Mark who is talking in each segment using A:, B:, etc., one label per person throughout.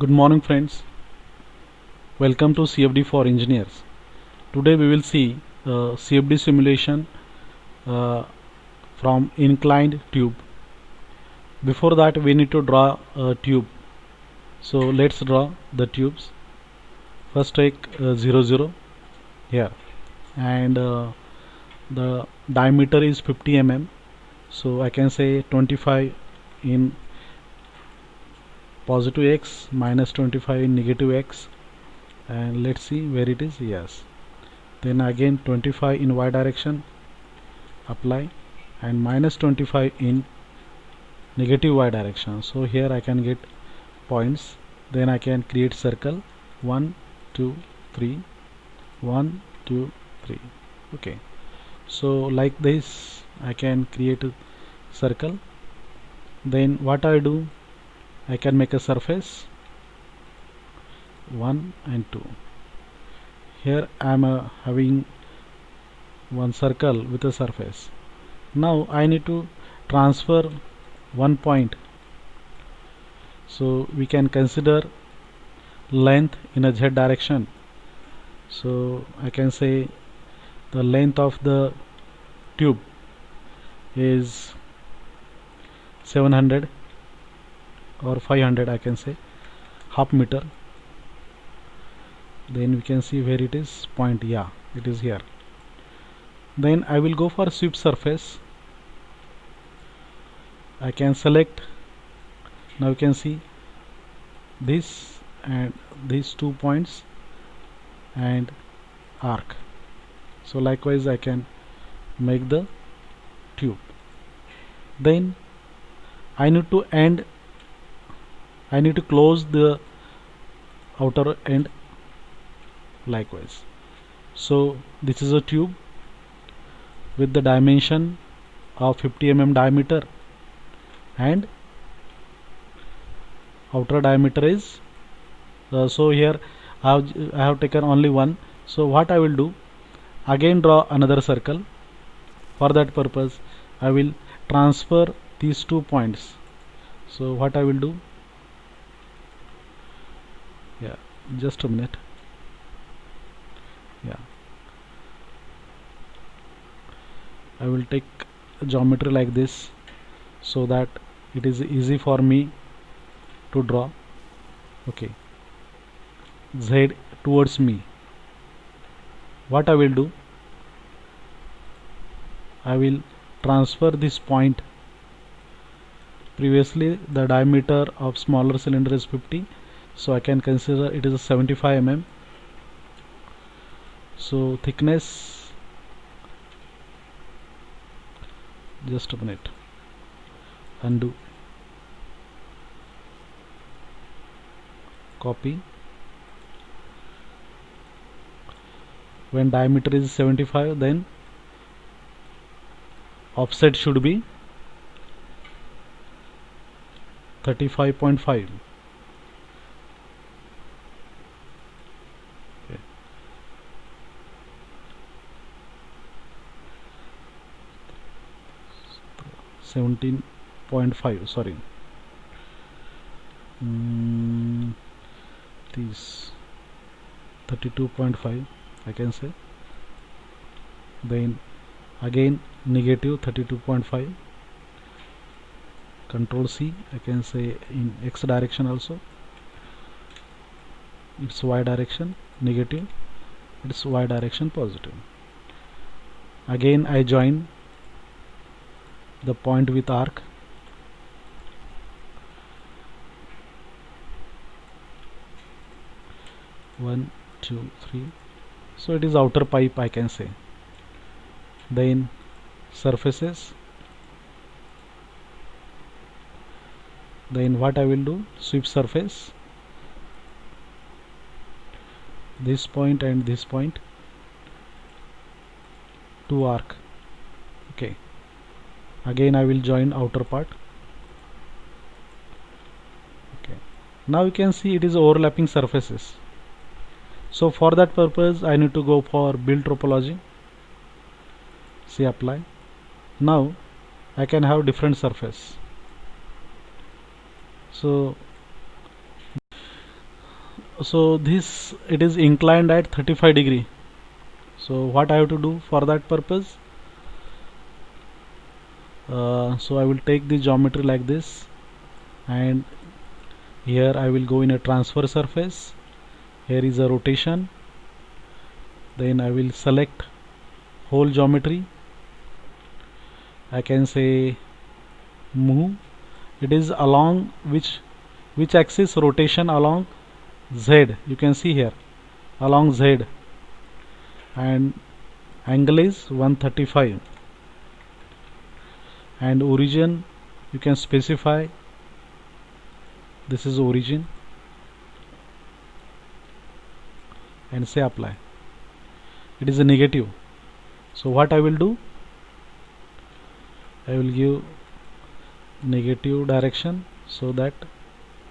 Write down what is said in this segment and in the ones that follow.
A: Good morning friends, welcome to CFD for Engineers. Today we will see CFD simulation uh, from inclined tube. Before that we need to draw a tube. So let's draw the tubes. First take 0 0 here, and the diameter is 50 mm. So I can say 25 in positive x minus 25 in negative x, and let's see where it is. Yes, then again 25 in y direction, apply, and minus 25 in negative y direction. So here I can get points. Then I can create circle 1 2 3 1 2 3. Okay, so like this I can create a circle. Then what I do, I can make a surface 1 and 2. Here I am having one circle with a surface. Now I need to transfer one point, so we can consider length in a z direction. So I can say the length of the tube is 700 or 500, I can say half meter. Then we can see where it is point. Yeah, it is here. Then I will go for sweep surface. I can select. Now you can see this and these 2 points and arc. So likewise I can make the tube. Then I need to close the outer end likewise. So this is a tube with the dimension of 50 mm diameter, and outer diameter is so here I have taken only one. So what I will do, again draw another circle. For that purpose I will transfer these 2 points. So what I will do, yeah, just a minute. Yeah, I will take geometry like this so that it is easy for me to draw. Okay, Z towards me. What I will do, I will transfer this point. Previously the diameter of smaller cylinder is 50, so I can consider it is a 75 mm. So thickness, just a minute, undo, copy. When diameter is 75, then offset should be 35.5. Okay. 17.5, sorry. This 32.5 I can say. Then again negative 32.5, control C, I can say in X direction also. It's Y direction negative, it's Y direction positive. Again I join the point with arc. One, two, three. So it is outer pipe, I can say. Then surfaces. Then what I will do, sweep surface, this point and this point, to arc. Okay, again I will join outer part. Okay, now you can see it is overlapping surfaces. So for that purpose I need to go for build topology. See, apply. Now I can have different surface. So So this, it is inclined at 35 degree. So what I have to do for that purpose? So I will take the geometry like this, and here I will go in a transfer surface. Here is a rotation. Then I will select whole geometry. I can say move. It is along which axis? Rotation along Z. You can see here along Z, and angle is 135, and origin you can specify. This is origin, and say apply. It is a negative. So what I will do? I will give negative direction so that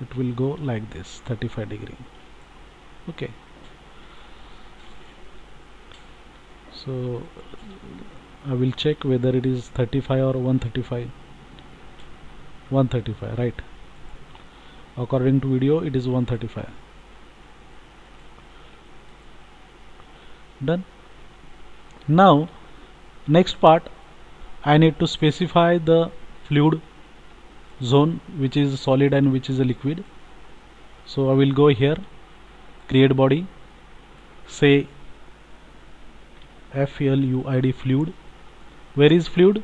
A: it will go like this, 35 degree. Okay. So I will check whether it is 35 or 135. 135, right? According to video, it is 135. Done. Now next part, I need to specify the fluid zone, which is solid and which is a liquid. So I will go here, create body, say FLUID fluid. Where is fluid?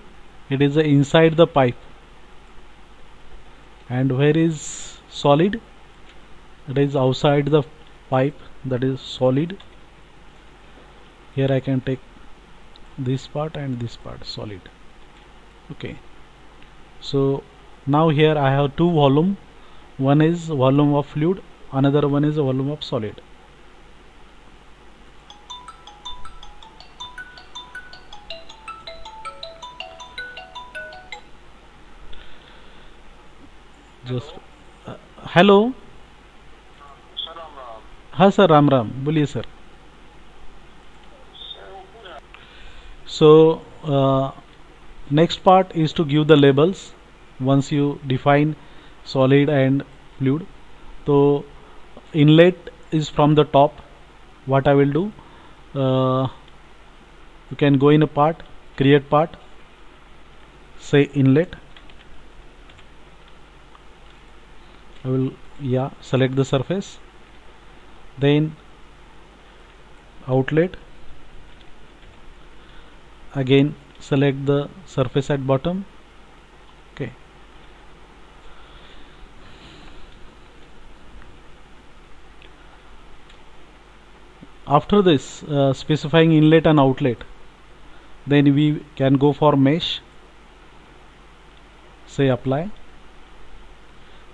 A: It is inside the pipe. And where is solid? It is outside the pipe, that is solid. Here I can take this part and this part, solid. Okay. So now here I have two volume. One is volume of fluid, another one is volume of solid. Just hello. हाँ sir, Ram Ram, बोलिए sir. So next part is to give the labels. Once you define solid and fluid, so inlet is from the top. What I will do, you can go in a part, create part, say inlet. I will select the surface, then outlet, again select the surface at bottom. Okay. After this, specifying inlet and outlet, then we can go for mesh, say apply,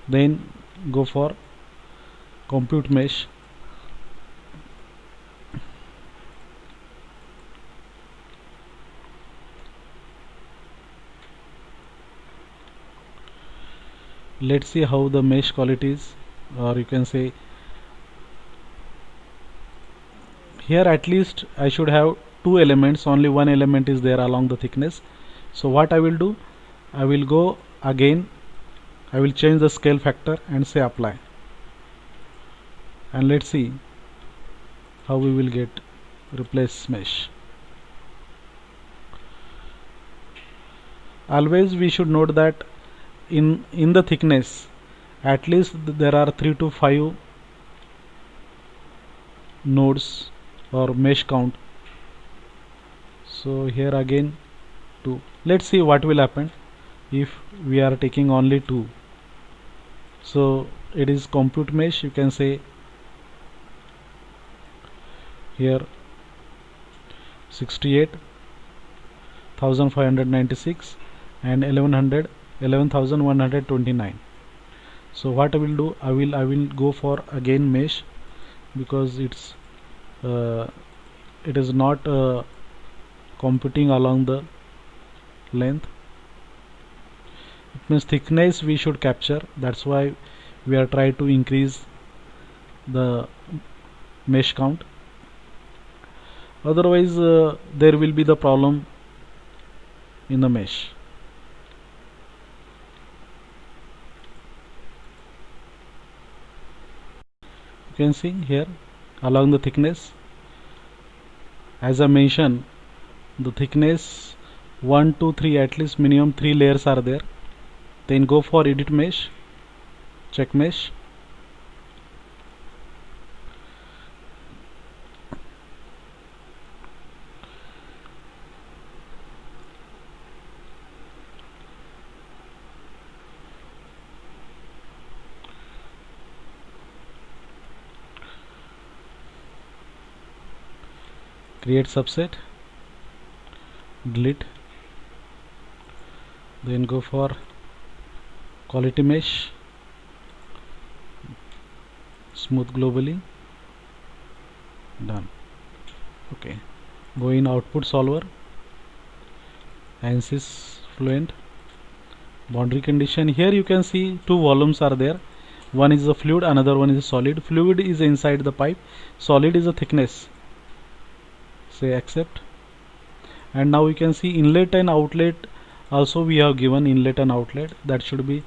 A: then go for compute mesh. Let's see how the mesh quality is, or you can say here at least I should have two elements, only one element is there along the thickness. So what I will do, I will go again, I will change the scale factor and say apply, and let's see how we will get replace mesh. Always we should note that in the thickness at least there are 3 to 5 nodes or mesh count. So here again 2. Let's see what will happen if we are taking only 2. So it is compute mesh, you can say here 68,596 and 11,129. So what I will do, I will go for again mesh, because it is not computing along the length. It means thickness we should capture, that's why we are trying to increase the mesh count. Otherwise there will be the problem in the mesh. can see here along the thickness, as I mentioned, the thickness 1 2 3, at least minimum 3 layers are there. Then go for edit mesh, check mesh, create subset, delete, then go for quality mesh, smooth globally, done. Okay, go in output solver, ANSYS Fluent, boundary condition. Here you can see two volumes are there. One is a fluid, another one is a solid. Fluid is inside the pipe, solid is a thickness. Say accept, and now you can see inlet and outlet. Also we have given inlet and outlet, that should be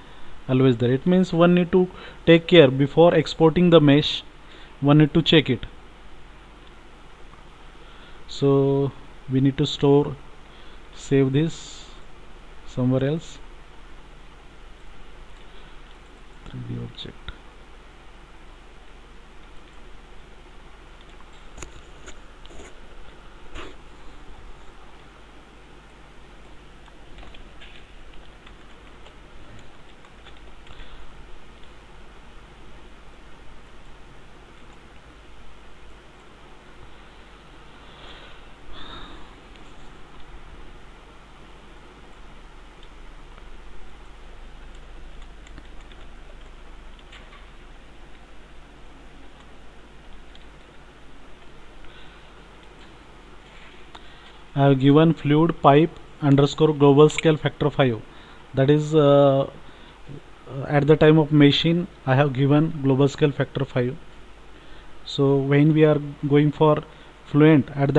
A: always there. It means one need to take care before exporting the mesh, one need to check it. So we need to save this somewhere else. 3D object. I have given fluid pipe underscore global scale factor 5. That is at the time of machine I have given global scale factor 5. So when we are going for Fluent, at that